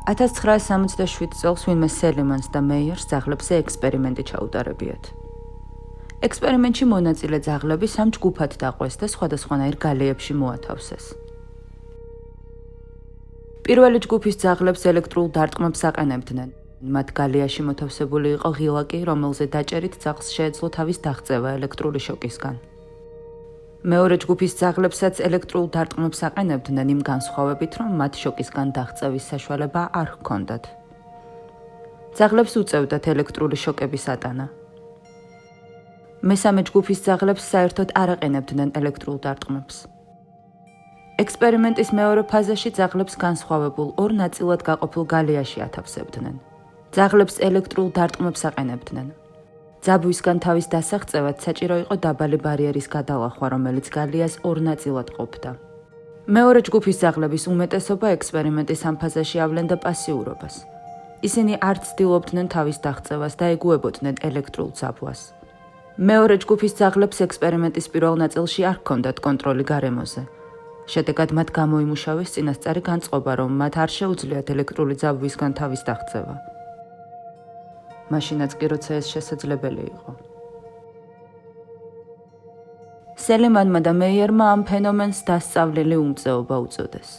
1967 წელს ვინმე სელიმანს და მეიერს ძაღლებზე ექსპერიმენტი ჩაუტარებიათ. ექსპერიმენტში მონაწილე ძაღლები სამ ჯგუფად დაყვეს და სხვადასხვანაირ გალეებში მოათავსეს. პირველი ჯგუფის ძაღლებს ელექტრულ დარტყმებს აყენებდნენ. მათ გალეაში მოთავსებული იყო ღილაკი, რომელზე დაჭერით ძაღლს შეეძლო თავის დაღწევა ელექტრული შოკისგან. მეორე ჯგუფის ძაღლებსაც ელექტრულ დარტყმებს აყენებდნენ იმ განსხვავებით, რომ მათ შოკისგან დაღწევის საშუალება არ ჰქონდათ. ძაღლებს უწევდათ ელექტრული შოკების ატანა. მესამე ჯგუფის ძაღლებს საერთოდ არ აყენებდნენ ელექტრულ დარტყმებს. ექსპერიმენტის მეორე ფაზაში ძაღლებს განსხვავებულ ორ ნაწილად გაყოფილ გალეაში ათავსებდნენ. ძაღლებს ელექტრულ დარტყმებს აყენებდნენ. ძაბვისგან თავის დასაღწევად საჭირო იყო დაბალი ბარიერის გადალახვა, რომელიც გალეას ორ ნაწილად ყოფდა. მეორე ჯგუფის ძაღლების უმეტესობა ექსპერიმენტის ამ ფაზაში ავლენდა პასიურობას. ისინი არ ცდილობდნენ თავის დაღწევას და ეგუებოდნენ ელექტრულ ძაბვას. მეორე ჯგუფის ძაღლებს ექსპერიმენტის პირველ ნაწილში არ ჰქონდათ კონტროლი გარემოზე. შედეგად მათ გამოიმუშავეს წინასწარი განწყობა, რომ მათ არ შეუძლიათ ელექტრული ძაბვისგან თავის დაღწევა. მაშინაც კი როცა ეს შესაძლებელი იყო. სელიმანმა და მეიერმა ამ ფენომენს დასწავლილი უმწეობა უწოდეს.